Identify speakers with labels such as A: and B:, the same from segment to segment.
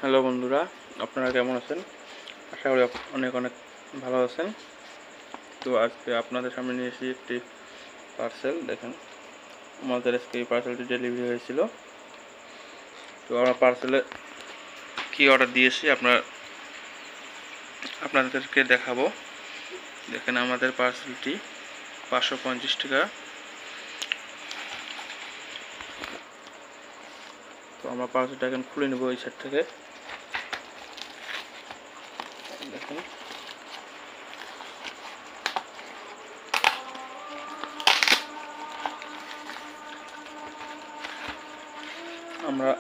A: Hello বন্ধুরা, আপনারা কেমন আছেন? আশা করি অনেক অনেক ভালো আছেন। তো আজকে আপনাদের সামনে নিয়ে এসেছি একটি পার্সেল। দেখেন, আমাদের আজকে এই পার্সেলটি ডেলিভারি হয়েছিল। তো আমরা পার্সেলে কি অর্ডার দিয়েছি আপনাদেরকে দেখাবো। দেখেন, আমাদের পার্সেলটি 550 টাকা। তো আমরা পার্সেলটা এখন খুলে নেব এই সাইড থেকে। দেখেন, আমরা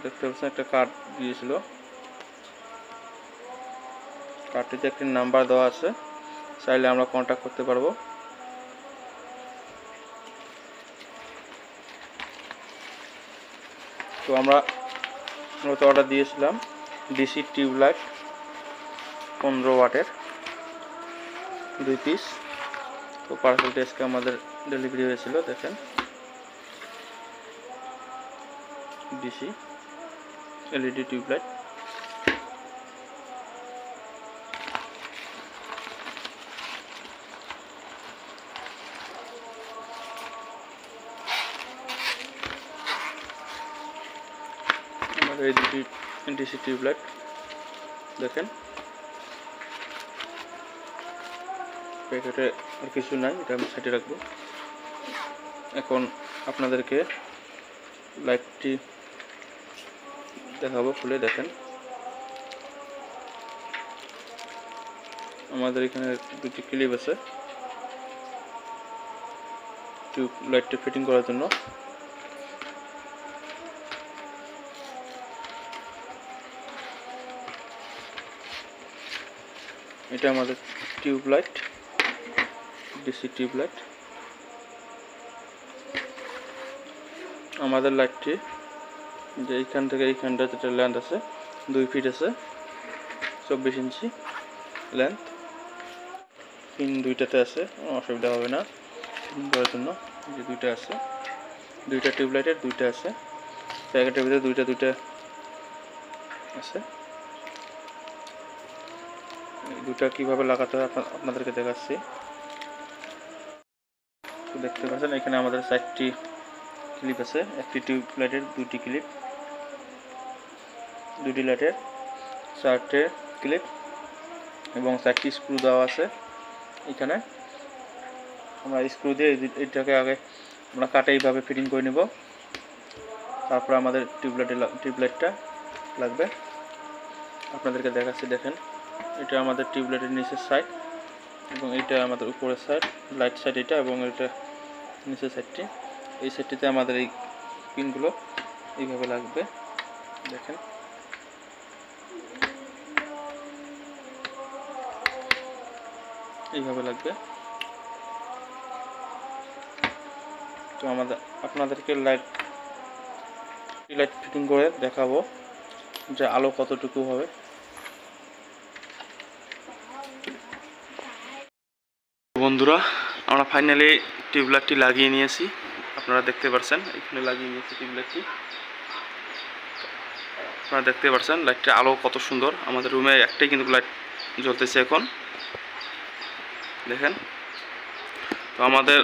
A: দেখতে পাচ্ছেন একটা কার্ড দিয়েছিল। কার্ডটিতে একটি নাম্বার দেওয়া আছে, চাইলে আমরা কন্ট্যাক্ট করতে পারবো। তো আমরা মূলত অর্ডার দিয়েছিলাম ডিসি টিউবলাইট 15 ওয়াটের 2 পিস। তো পার্সেলটি আজকে আমাদের ডেলিভারি হয়েছিল। দেখেন, ডিসি এলইডি টিউবলাইট। আমাদের এই দুটি ডিসি টিউবলাইট দেখেন, প্যাকেটে আর কিছু নাই, এটা আমি সাইডে রাখবো। এখন আপনাদেরকে লাইটটি দেখাবো খুলে। দেখেন, আমাদের এখানে দুটি ক্লিপ আছে টিউব লাইটটি ফিটিং করার জন্য। এটা আমাদের টিউবলাইট, ডিসি টিউবলাইট। আমাদের লাইটটি যে এইখান থেকে এইখানটা যেটা লেন্থ আছে 2 ফিট আছে, 24 ইঞ্চি লেন্থ। পিন দুইটাতে আছে, অসুবিধা হবে না ফিটিং করার জন্য। যে দুইটা আছে, দুইটা টিউবলাইটের দুইটা আছে, প্যাকেটের ভিতরে দুইটা আছে। দুটা কিভাবে লাগাতে হয় আপনাদেরকে দেখাচ্ছি। দেখতে পাচ্ছেন এখানে আমাদের 4টি ক্লিপ আছে। একটি টিউবলাইটের 2টি ক্লিপ, 2টি লাইটের 4টে ক্লিপ এবং 4টি স্ক্রু দেওয়া আছে। এখানে আমরা স্ক্রু দিয়ে এটাকে আগে আমরা কাটে এইভাবে ফিটিং করে নেব। তারপর আমাদের টিউবলাইটটা লাগবে, আপনাদেরকে দেখাচ্ছি। দেখেন, এটা আমাদের টিউবলাইটের নিচের সাইড এবং এটা আমাদের উপরের সাইড, লাইট সাইড এটা, এবং এটা নিচের সাইডটি। এই সাইডটিতে আমাদের এই পিনগুলো এইভাবে লাগবে। দেখেন, এইভাবে লাগবে। তো আপনাদেরকে লাইট ফিটিং করে দেখাবো যে আলো কতটুকু হবে। বন্ধুরা, আমরা ফাইনালি টিউবলাইটটি লাগিয়ে নিয়েছি। আপনারা দেখতে পাচ্ছেন এখানে লাগিয়ে নিয়েছি টিউবলাইটটি। আপনারা দেখতে পাচ্ছেন লাইটটা আলো কত সুন্দর। আমাদের রুমে একটাই কিন্তু লাইট জ্বলতেছে এখন। দেখেন, তো আমাদের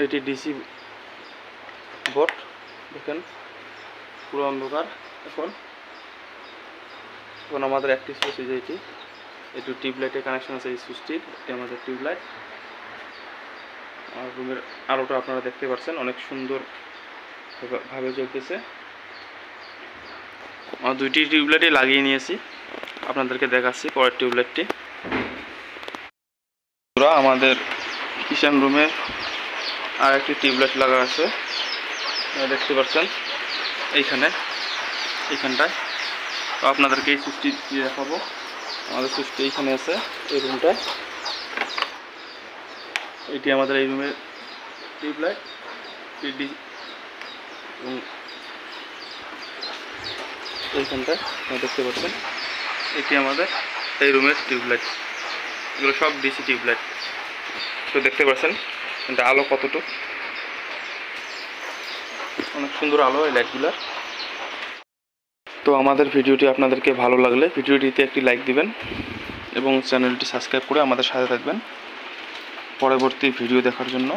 A: এটি ডিসি বোর্ড। দেখেন, পুরো অন্ধকার। এখন আমাদের একটি সুইচ, এই যে এটি টিউবলাইটের কানেকশন আছে। এই সুইচটি, এটি আমাদের টিউবলাইট। আর রুমের আলোটা আপনারা দেখতে পাচ্ছেন অনেক সুন্দর ভাবে জ্বলতেছে। আমরা 2টি টিউবলাইটই লাগিয়ে নিয়েছি, আপনাদেরকে দেখাচ্ছি পরের টিউবলাইটটি। আমাদের কিচেন রুমে আর একটি টিউবলাইট লাগা আছে, দেখতে পাচ্ছেন এইখানটায়। তো আপনাদেরকে এই সুইচটি দিয়ে দেখাবো। আমাদের সুইচটি এইখানে আছে, এই রুমটায়। এটি আমাদের এই রুমের টিউবলাইট এবং এইখানটায় দেখতে পাচ্ছেন এটি আমাদের এই রুমের টিউবলাইট। এগুলো সব ডিসি টিউবলাইট। তো দেখতে পাচ্ছেন এটা আলো কতটুকু। অনেক সুন্দর আলো এই লাইটগুলোর। তো আমাদের ভিডিওটি আপনাদেরকে ভালো লাগলে ভিডিওটিতে একটি লাইক দিবেন এবং চ্যানেলটি সাবস্ক্রাইব করে আমাদের সাথে থাকবেন পরবর্তী ভিডিও দেখার জন্য।